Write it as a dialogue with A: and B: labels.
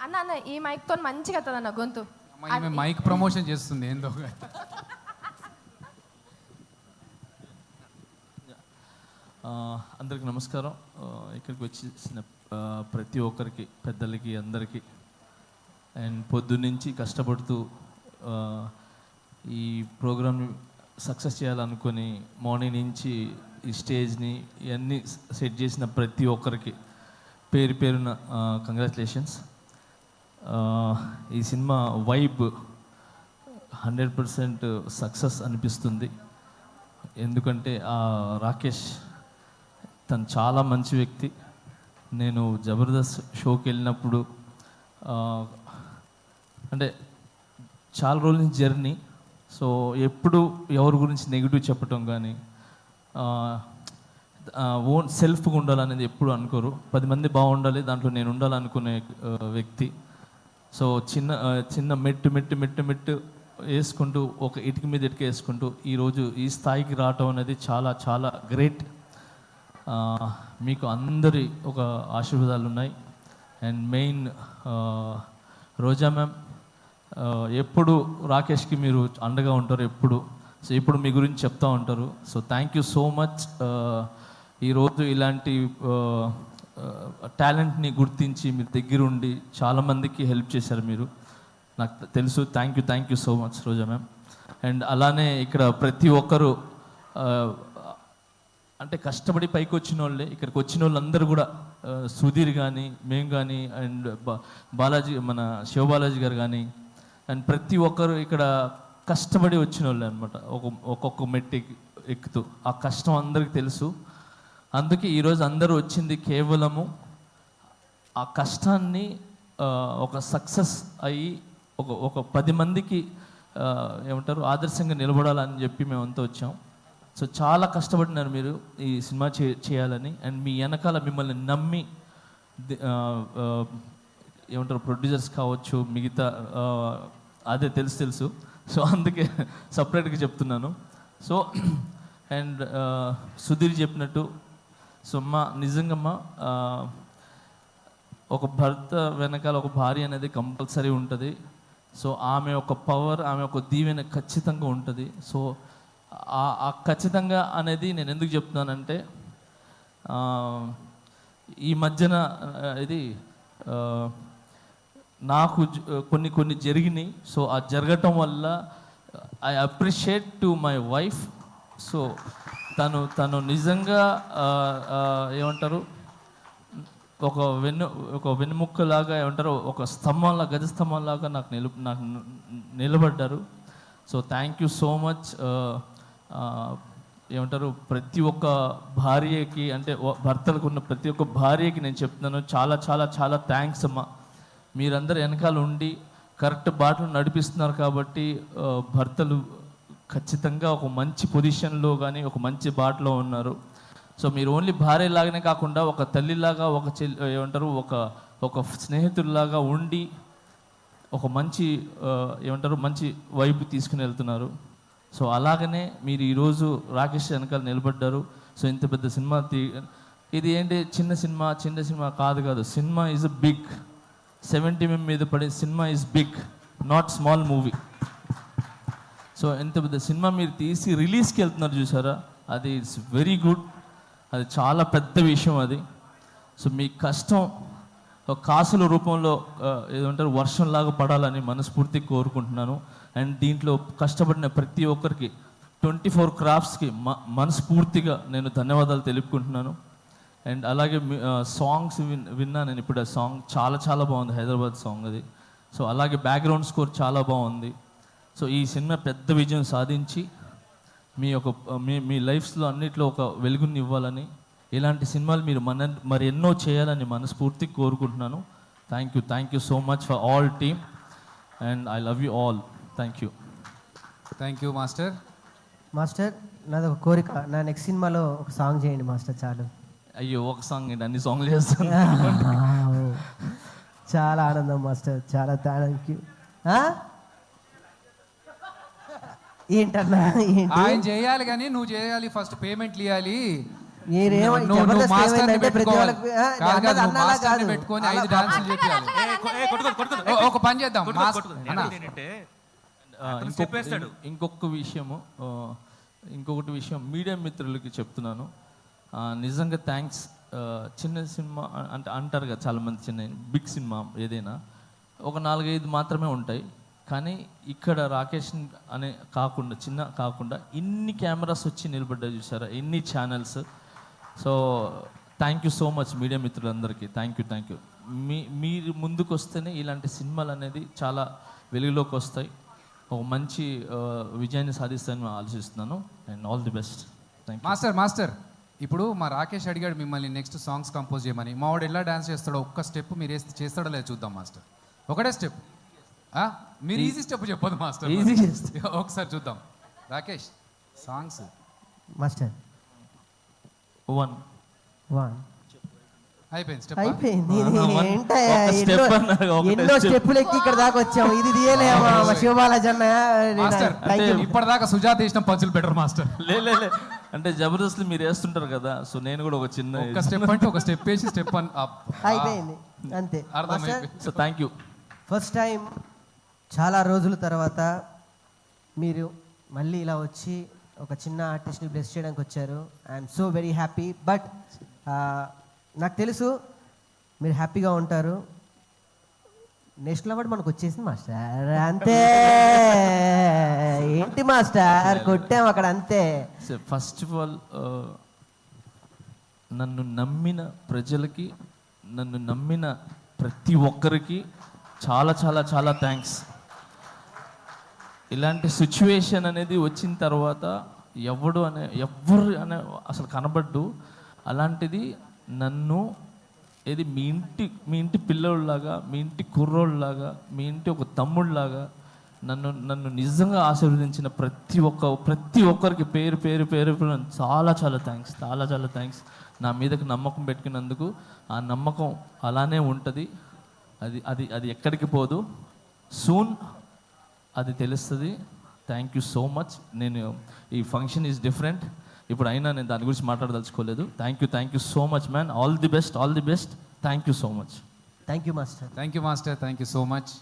A: అన్న అన్న ఈ మైక్ తో మంచిగా వస్తుంది అన్న గొంతు.
B: మైక్ ప్రమోషన్ చేస్తుంది ఏందో.
C: అందరికి నమస్కారం. ఇక్కడికి వచ్చేసిన ప్రతి ఒక్కరికి, పెద్దలకి, అందరికీ, అండ్ పొద్దున్నుంచి కష్టపడుతూ ఈ ప్రోగ్రామ్ సక్సెస్ చేయాలనుకొని మార్నింగ్ నుంచి ఈ స్టేజ్ని ఇవన్నీ సెట్ చేసిన ప్రతి ఒక్కరికి పేరు పేరున కంగ్రాచులేషన్స్. ఈ సినిమా వైబ్ 100% సక్సెస్ అనిపిస్తుంది. ఎందుకంటే రాకేష్ తను చాలా మంచి వ్యక్తి. నేను జబర్దస్త్ షోకి వెళ్ళినప్పుడు అంటే చాలా రోజుల నుంచి జర్నీ, సో ఎప్పుడు ఎవరి గురించి నెగిటివ్ చెప్పటం కానీ ఓన్ సెల్ఫ్గా ఉండాలనేది ఎప్పుడు అనుకోరు. 10 మంది బాగుండాలి, దాంట్లో నేను ఉండాలనుకునే వ్యక్తి. సో చిన్న మెట్టు వేసుకుంటూ, ఒక ఇటుక మీద ఇటుక వేసుకుంటూ ఈరోజు ఈ స్థాయికి రావటం అనేది చాలా చాలా గ్రేట్. మీకు అందరి ఒక ఆశీర్వాదాలు ఉన్నాయి. అండ్ మెయిన్ రోజా మ్యామ్, ఎప్పుడు రాకేష్కి మీరు అండగా ఉంటారు ఎప్పుడు. సో ఇప్పుడు మీ గురించి చెప్తూ ఉంటారు. So thank you so much. ఈరోజు ఇలాంటి టాలెంట్ని గుర్తించి మీరు దగ్గరుండి చాలామందికి హెల్ప్ చేశారు మీరు, నాకు తెలుసు. Thank you so much Roja ma'am. And అలానే ఇక్కడ ప్రతి ఒక్కరు అంటే కష్టపడి పైకి వచ్చిన వాళ్ళే. ఇక్కడికి వచ్చిన వాళ్ళందరూ కూడా సుధీర్ కానీ, మేము కానీ, అండ్ బాలాజీ, మన శివబాలాజీ గారు కానీ, అండ్ ప్రతి ఒక్కరు ఇక్కడ కష్టపడి వచ్చిన వాళ్ళే అనమాట. ఒక్కొక్క మెట్టు ఎక్కుతూ ఆ కష్టం అందరికీ తెలుసు. అందుకే ఈరోజు అందరూ వచ్చింది కేవలము ఆ కష్టాన్ని ఒక సక్సెస్ అయ్యి ఒక 10 మందికి ఏమంటారు ఆదర్శంగా నిలబడాలని చెప్పి మేమంతా వచ్చాం. సో చాలా కష్టపడినారు మీరు ఈ సినిమా చేయాలని. అండ్ మీ వెనకాల మిమ్మల్ని నమ్మి ఏమంటారు ప్రొడ్యూసర్స్ కావచ్చు, మిగతా అదే తెలుసు. సో అందుకే సపరేట్గా చెప్తున్నాను. సో అండ్ సుధీర్ చెప్పినట్టు, సో నిజంగా ఒక భర్త వెనకాల ఒక భార్య అనేది కంపల్సరీ ఉంటుంది. సో ఆమె ఒక పవర్, ఆమె ఒక దీవెన ఖచ్చితంగా ఉంటుంది. సో ఆ ఖచ్చితంగా అనేది నేను ఎందుకు చెప్తున్నానంటే, ఈ మధ్యన ఇది నాకు కొన్ని జరిగినాయి. సో ఆ జరగటం వల్ల I appreciate to my wife. So తను నిజంగా ఏమంటారు ఒక వెన్నుముక్కలాగా, ఏమంటారు ఒక స్తంభంలా, గజ స్తంభంలాగా నాకు నిలబడ్డారు. So thank you so much. ఏమంటారు ప్రతి ఒక్క భార్యకి, అంటే భర్తలకు ఉన్న ప్రతి ఒక్క భార్యకి నేను చెప్తున్నాను, చాలా చాలా చాలా థ్యాంక్స్ అమ్మా. మీరందరూ వెనకాల ఉండి కరెక్ట్ బాటలు నడిపిస్తున్నారు కాబట్టి భర్తలు ఖచ్చితంగా ఒక మంచి పొజిషన్లో కానీ ఒక మంచి బాటలో ఉన్నారు. సో మీరు ఓన్లీ భార్యలాగానే కాకుండా ఒక తల్లిలాగా, ఒక ఏమంటారు ఒక స్నేహితుల్లాగా ఉండి ఒక మంచి ఏమంటారు మంచి వైపు తీసుకుని వెళ్తున్నారు. సో అలాగనే మీరు ఈరోజు రాకేష్ వెనకాల నిలబడ్డారు. సో ఇంత పెద్ద సినిమా ఇది ఏంటి చిన్న సినిమా కాదు. Cinema is big. 70 mm మీద పడే cinema is big, not small movie. So ఎంత పెద్ద సినిమా మీరు తీసి రిలీజ్కి వెళ్తున్నారు చూసారా, అది ఇట్స్ వెరీ గుడ్. అది చాలా పెద్ద విషయం అది. సో మీ కష్టం ఒక కాసుల రూపంలో ఏదంటారు వర్షంలాగా పడాలని మనస్ఫూర్తిగా కోరుకుంటున్నాను. అండ్ దీంట్లో కష్టపడిన ప్రతి ఒక్కరికి 24 క్రాఫ్ట్స్కి మనస్ఫూర్తిగా నేను ధన్యవాదాలు తెలుపుకుంటున్నాను. అండ్ అలాగే సాంగ్స్ విన్నా నేను ఇప్పుడు. ఆ సాంగ్ చాలా చాలా బాగుంది, హైదరాబాద్ సాంగ్ అది. సో అలాగే బ్యాక్గ్రౌండ్ స్కోర్ చాలా బాగుంది. సో ఈ సినిమా పెద్ద విజయం సాధించి మీ లైఫ్స్లో అన్నిట్లో ఒక వెలుగుని ఇవ్వాలని, ఇలాంటి సినిమాలు మీరు మరి ఎన్నో చేయాలని మనస్ఫూర్తిగా కోరుకుంటున్నాను. Thank you so much for all team and I love you all. Thank you
D: master. నాది ఒక కోరిక, నా నెక్స్ట్ సినిమాలో ఒక సాంగ్ చేయండి మాస్టర్ చాలు.
C: అయ్యో ఒక సాంగ్ ఏంటి, అన్ని సాంగ్లు చేస్తాను.
D: చాలా ఆనందం మాస్టర్, చాలా థ్యాంక్ యూ. ఏంటన్నా
B: ఆయన చేయాలి కానీ నువ్వు చేయాలి, ఫస్ట్ పేమెంట్లు ఇవ్వాలి.
D: మీరేమో
B: నువ్వు
D: జబర్దస్త్
B: మాస్టర్ని
D: ఏమైందంటే ప్రతి
B: పెట్టుకోవాలి.
D: వాళ్ళకి
B: కాదు,
D: అన్నది
B: నువ్వు
D: అన్నలా
B: మాస్టర్ని
D: కాదు.
B: పెట్టుకొని
D: అలా
B: 5 డాన్సులు చెప్పాలి. ఒక పని చేద్దాం
C: ఇంకొకటి విషయం మీడియా మిత్రులకి చెప్తున్నాను. నిజంగా థ్యాంక్స్. చిన్న సినిమా అంటే అంటారు కదా చాలామంది, చిన్న బిగ్ సినిమా ఏదైనా ఒక 4-5 మాత్రమే ఉంటాయి. కానీ ఇక్కడ రాకేష్ అనే కాకుండా చిన్న కాకుండా ఇన్ని కెమెరాస్ వచ్చి నిలబడ్డా చూసారా, ఎన్ని channels. So thank you so much media మిత్రులందరికీ. Thank you. మీరు ముందుకు వస్తేనే ఇలాంటి సినిమాలు అనేది చాలా వెలుగులోకి వస్తాయి, ఒక మంచి విజయాన్ని సాధిస్తాయని నేను ఆలోచిస్తున్నాను. And all the best. Thank you.
B: Master ఇప్పుడు మా రాకేష్ అడిగాడు మిమ్మల్ని నెక్స్ట్ సాంగ్స్ కంపోజ్ చేయమని. మా వాడు ఎలా డాన్స్ చేస్తాడో ఒక్క స్టెప్ మీరు వేస్తే చేస్తాడో లేదు చూద్దాం మాస్టర్. ఒకటే స్టెప్. మీరు ఈజీ స్టెప్ చెప్పదు మాస్టర్,
C: ఈజీ
B: ఒకసారి చూద్దాం. రాకేష్ సాంగ్స్
D: మాస్టర్
C: 1
B: అయిపోయింది స్టెప్.
D: అయిపోయింది.
C: ఒక step అన్నారు, ఒకటే
D: ఎన్నో
C: step.
D: స్టెప్పులు ఎక్కి ఇక్కడ దాకా వచ్చాము. ఇది తీయలేమా శివబాలాజీ అన్న?
B: మాస్టర్ ఇప్పటిదాకా సుజాత వేసిన పంచులు బెటర్ మాస్టర్.
C: లే అంటే జబర్దస్త్ మీరు వేస్తుంటారు కదా, సో నేను కూడా ఒక చిన్న
B: ఒక స్టెప్ అంటే ఒక స్టెప్ వేసి స్టెప్
D: అయిపోయింది అంతే.
B: అర్థమైపోయింది.
C: So thank you.
D: First time చాలా రోజుల తర్వాత మీరు మళ్ళీ ఇలా వచ్చి ఒక చిన్న ఆర్టిస్ట్ని బ్లెస్ చేయడానికి వచ్చారు. I'm so very happy. But నాకు తెలుసు మీరు హ్యాపీగా ఉంటారు. నేషనల్ అవార్డు మనకు వచ్చేసింది మాస్టర్, అంతే. ఏంటి మాస్టర్ కొట్టాం అక్కడ, అంతే.
C: ఫస్ట్ ఆఫ్ ఆల్ నన్ను నమ్మిన ప్రజలకి, నన్ను నమ్మిన ప్రతి ఒక్కరికి చాలా చాలా చాలా థ్యాంక్స్. ఇలాంటి సిచ్యువేషన్ అనేది వచ్చిన తర్వాత ఎవరు అనే అసలు కనబడ్డు. అలాంటిది నన్ను ఏది మీ ఇంటి పిల్లోళ్ళలాగా, మీ ఇంటి కుర్రోళ్ళలాగా, మీ ఇంటి ఒక తమ్ముళ్ళలాగా నన్ను నిజంగా ఆశీర్వదించిన ప్రతి ఒక్కరికి పేరు పేరు పేరు చాలా చాలా థ్యాంక్స్. నా మీదకి నమ్మకం పెట్టుకున్నందుకు. ఆ నమ్మకం అలానే ఉంటుంది, అది ఎక్కడికి పోదు. సూన్ అది తెలుస్తుంది. Thank you so much. నేను ఈ ఫంక్షన్ ఈజ్ డిఫరెంట్ ఇప్పుడు, అయినా నేను దాని గురించి మాట్లాడదలుచుకోలేదు. Thank you so much man. All the best. Thank you so much.
D: Thank you master.
B: Thank you so much.